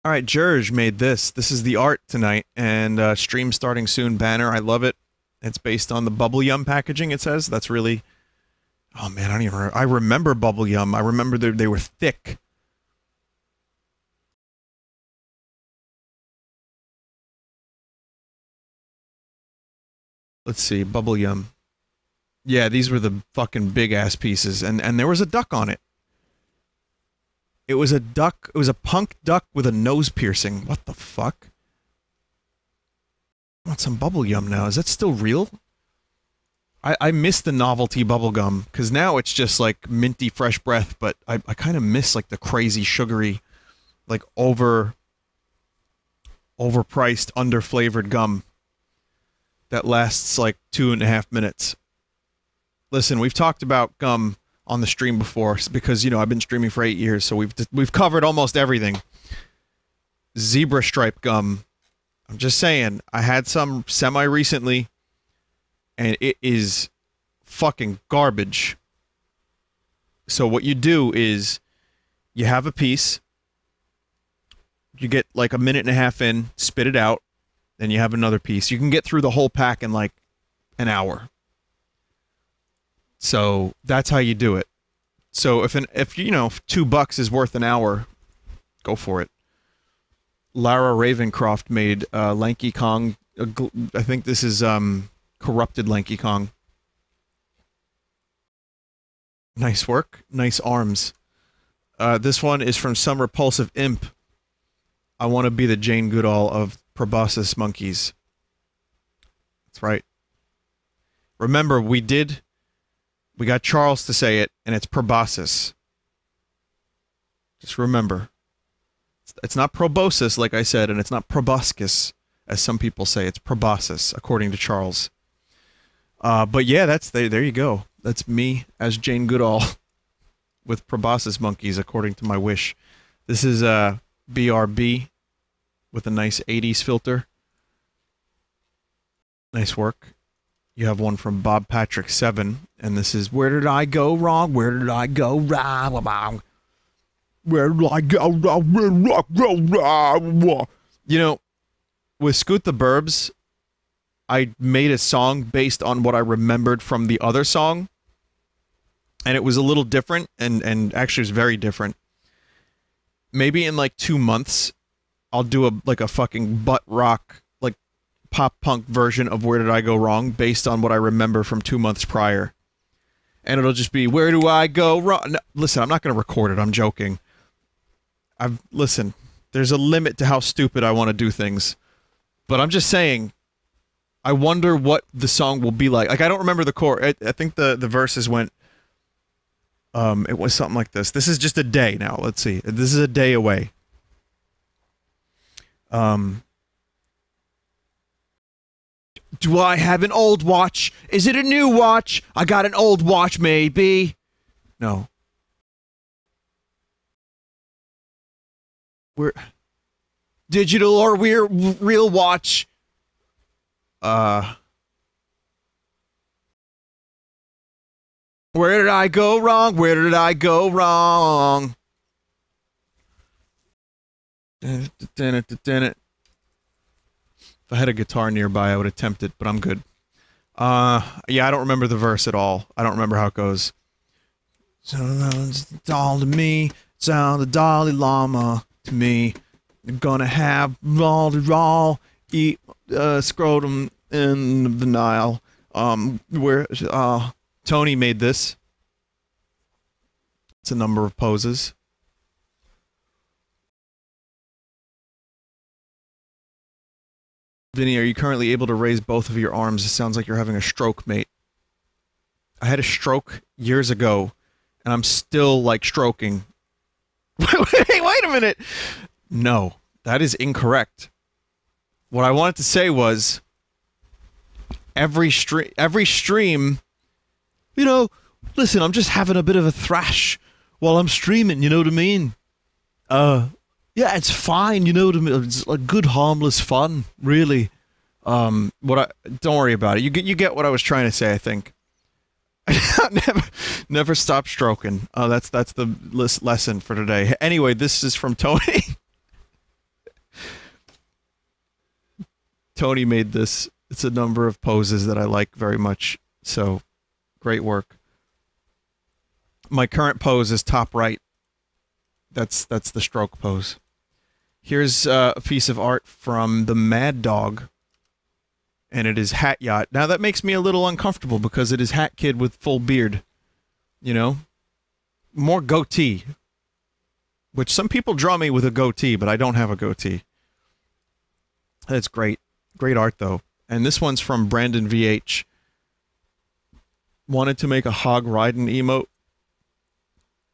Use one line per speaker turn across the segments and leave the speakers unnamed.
All right, Jurge made this. This is the art tonight, and stream starting soon banner. I love it. It's based on the Bubble Yum packaging, it says. That's really... Oh, man, I don't even... I remember Bubble Yum. I remember they were thick. Let's see, Bubble Yum. Yeah, these were the fucking big-ass pieces, and there was a duck on it. It was a duck. It was a punk duck with a nose piercing. What the fuck? I want some bubble yum now. Is that still real? I miss the novelty bubble gum, because now it's just like minty fresh breath, but I kind of miss like the crazy sugary, like overpriced, under-flavored gum that lasts like 2.5 minutes. Listen, we've talked about gum on the stream before, because, you know, I've been streaming for 8 years, so we've covered almost everything. Zebra stripe gum. I'm just saying, I had some semi-recently, and it is fucking garbage. So what you do is, you have a piece, you get like 1.5 minutes in, spit it out, then you have another piece. You can get through the whole pack in like an hour. So that's how you do it. So if you know, if $2 is worth an hour, go for it. Lara Ravencroft made Lanky Kong. I think this is corrupted Lanky Kong. Nice work. Nice arms. This one is from some repulsive imp. I want to be the Jane Goodall of proboscis monkeys. That's right. Remember, we got Charles to say it, and it's proboscis. Just remember. It's not proboscis, like I said, and it's not proboscis, as some people say. It's proboscis, according to Charles. But yeah, there you go. That's me as Jane Goodall with proboscis monkeys, according to my wish. This is BRB with a nice 80s filter. Nice work. You have one from Bob Patrick 7, and this is Where Did I Go Wrong? Where did I go wrong? Where did I go wrong? Where did I go wrong? You know, with Scoot the Burbs, I made a song based on what I remembered from the other song, and it was a little different, and actually it was very different. Maybe in like 2 months, I'll do a fucking butt rock, like pop punk version of Where Did I Go Wrong, based on what I remember from 2 months prior. And it'll just be, where do I go wrong? No, listen, I'm not going to record it, I'm joking. Listen, there's a limit to how stupid I want to do things. But I'm just saying, I wonder what the song will be like. Like, I don't remember the chorus. I think the verses went, it was something like this. This is just a day now, let's see. This is a day away. Do I have an old watch? Is it a new watch? I got an old watch, maybe. No. We're digital or we're real watch. Where did I go wrong? Where did I go wrong? If I had a guitar nearby, I would attempt it, but I'm good. Yeah, I don't remember the verse at all. I don't remember how it goes. Sounds doll to me, sound the Dalai Lama to me. You're gonna have raw, eat scrotum in the Nile. Tony made this. It's a number of poses. Vinny, are you currently able to raise both of your arms? It sounds like you're having a stroke, mate. I had a stroke years ago, and I'm still, like, stroking. Wait a minute! No, that is incorrect. What I wanted to say was, every stream, you know, listen, I'm just having a bit of a thrash while I'm streaming, you know what I mean? Yeah, it's fine, you know what I mean? It's like good, harmless fun, really. Don't worry about it. You get what I was trying to say, I think. never stop stroking. Oh, that's the lesson for today. Anyway, this is from Tony. Tony made this. It's a number of poses that I like very much. So, great work. My current pose is top right. That's the stroke pose. Here's a piece of art from the Mad Dog. And it is Hat Yacht. Now that makes me a little uncomfortable because it is Hat Kid with full beard. You know? More goatee. Which some people draw me with a goatee, but I don't have a goatee. That's great. Great art, though. And this one's from Brandon VH. Wanted to make a hog riding emote.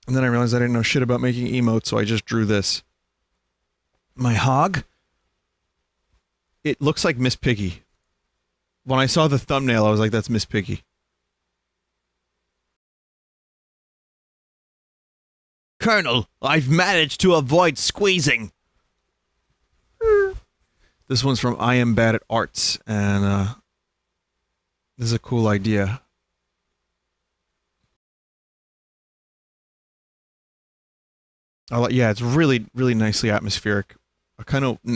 And then I realized I didn't know shit about making emotes, so I just drew this. My hog? It looks like Miss Piggy. When I saw the thumbnail, I was like, that's Miss Piggy. Colonel, I've managed to avoid squeezing. This one's from I Am Bad at Arts, and this is a cool idea. Yeah, it's really, really nicely atmospheric.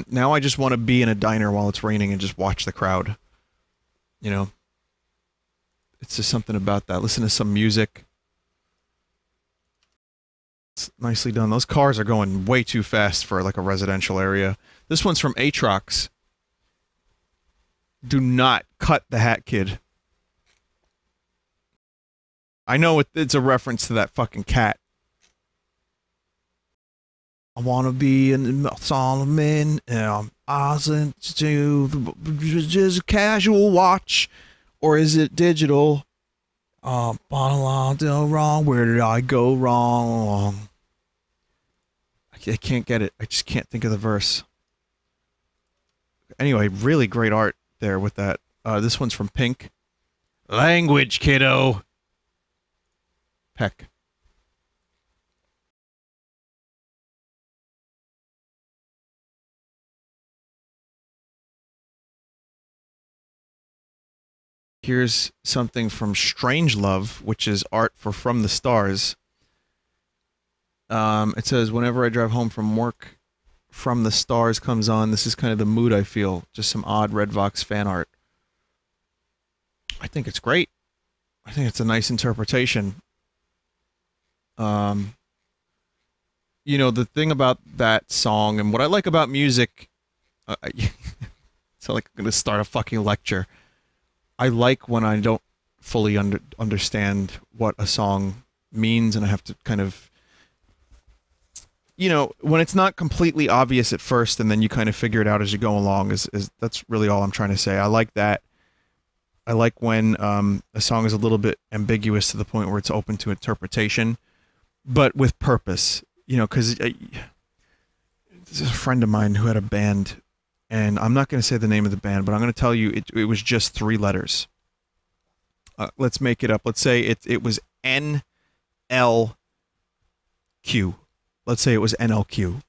Now I just want to be in a diner while it's raining and just watch the crowd. You know? It's just something about that. Listen to some music. It's nicely done. Those cars are going way too fast for like a residential area. This one's from Atrox. Do not cut the Hat Kid. I know it's a reference to that fucking cat. I want to be in Solomon, and I wasn't to just a casual watch, or is it digital? Bottom line, wrong. Where did I go wrong? I can't get it. I just can't think of the verse. Anyway, really great art there with that. This one's from Pink. Language, kiddo. Peck. Here's something from Strange Love, which is art for From the Stars. It says, whenever I drive home from work, From the Stars comes on. This is kind of the mood I feel. Just some odd Red Vox fan art. I think it's great. I think it's a nice interpretation. You know, the thing about that song, and what I like about music... it's like I'm going to start a fucking lecture. I like when I don't fully understand what a song means, and I have to kind of, you know, when it's not completely obvious at first, and then you kind of figure it out as you go along. That's really all I'm trying to say. I like that. I like when a song is a little bit ambiguous to the point where it's open to interpretation, but with purpose. You know, because there's a friend of mine who had a band. And I'm not going to say the name of the band, but I'm going to tell you it was just 3 letters. Let's make it up. Let's say it was NLQ. Let's say it was NLQ.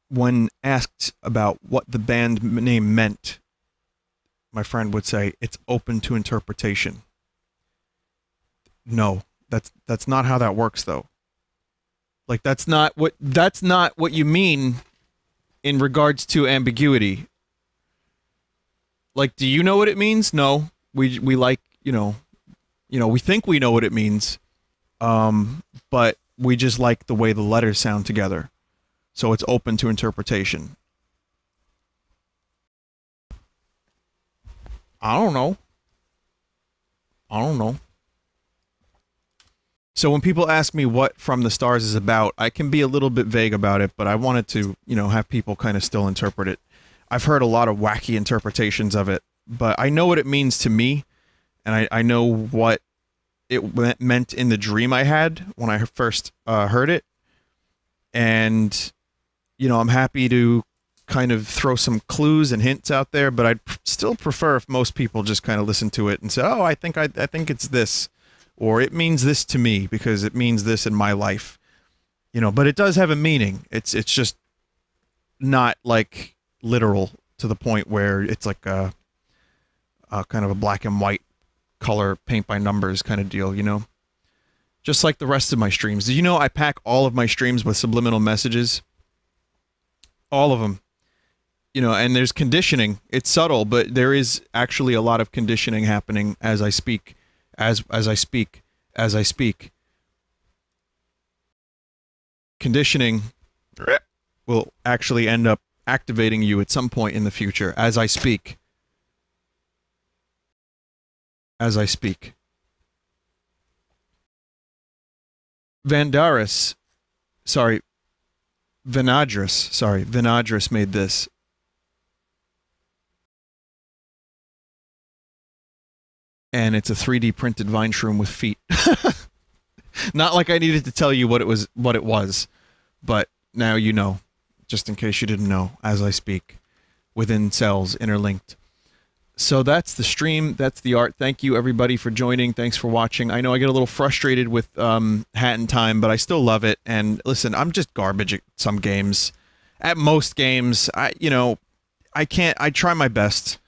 When asked about what the band name meant, my friend would say, it's open to interpretation. No, that's not how that works, though. Like, that's not what you mean in regards to ambiguity. Like, do you know what it means? No. We like, you know, we think we know what it means. But we just like the way the letters sound together. So it's open to interpretation. I don't know. So when people ask me what From the Stars is about, I can be a little bit vague about it, but I wanted to, you know, have people kind of still interpret it. I've heard a lot of wacky interpretations of it, but I know what it means to me, and I know what it meant in the dream I had when I first heard it. And, you know, I'm happy to kind of throw some clues and hints out there, but I'd still prefer if most people just kind of listen to it and say, oh, I think it's this. Or it means this to me because it means this in my life, you know. But it does have a meaning. It's just not like literal to the point where it's like a kind of a black and white color paint by numbers kind of deal, you know. Just like the rest of my streams. Did you know I pack all of my streams with subliminal messages? All of them. you know, and there's conditioning. It's subtle, but there is actually a lot of conditioning happening as I speak, as I speak, as I speak. Conditioning will actually end up activating you at some point in the future as I speak. As I speak. Vandaris, sorry, Vinadris made this. And it's a 3D printed vine shroom with feet. Not like I needed to tell you what it was, but now you know, just in case you didn't know, as I speak, within cells interlinked. So that's the stream, that's the art. Thank you everybody for joining. Thanks for watching. I know I get a little frustrated with Hat in Time, but I still love it. And listen, I'm just garbage at some games. At most games, I try my best,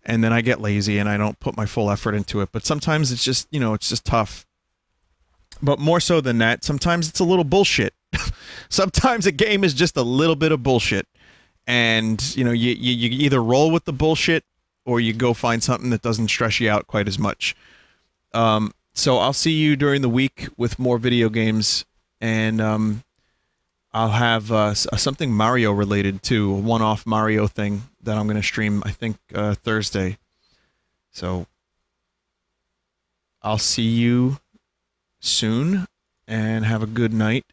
and then I get lazy and I don't put my full effort into it. But sometimes it's just, you know, it's just tough. But more so than that, sometimes it's a little bullshit. Sometimes a game is just a little bit of bullshit. And, you know, you either roll with the bullshit or you go find something that doesn't stress you out quite as much. So I'll see you during the week with more video games, and I'll have something Mario related too, a one-off Mario thing that I'm going to stream, I think, Thursday. So I'll see you soon, and have a good night.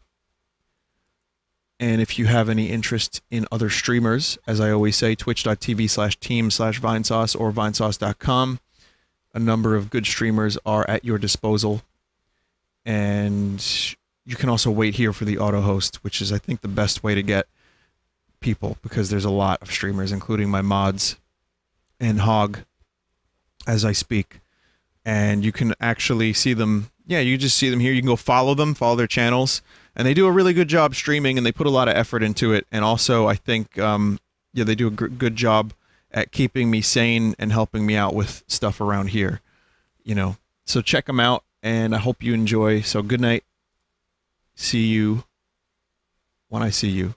And if you have any interest in other streamers, as I always say, twitch.tv/team/Vinesauce or Vinesauce.com. A number of good streamers are at your disposal. And you can also wait here for the auto host, which is, I think, the best way to get people, because there's a lot of streamers, including my mods and Hog, as I speak. And you can actually see them. Yeah, you just see them here. You can go follow them, follow their channels. And they do a really good job streaming, and they put a lot of effort into it. And also, I think, yeah, they do a good job at keeping me sane and helping me out with stuff around here. You know, so check them out, and I hope you enjoy. So good night. See you when I see you.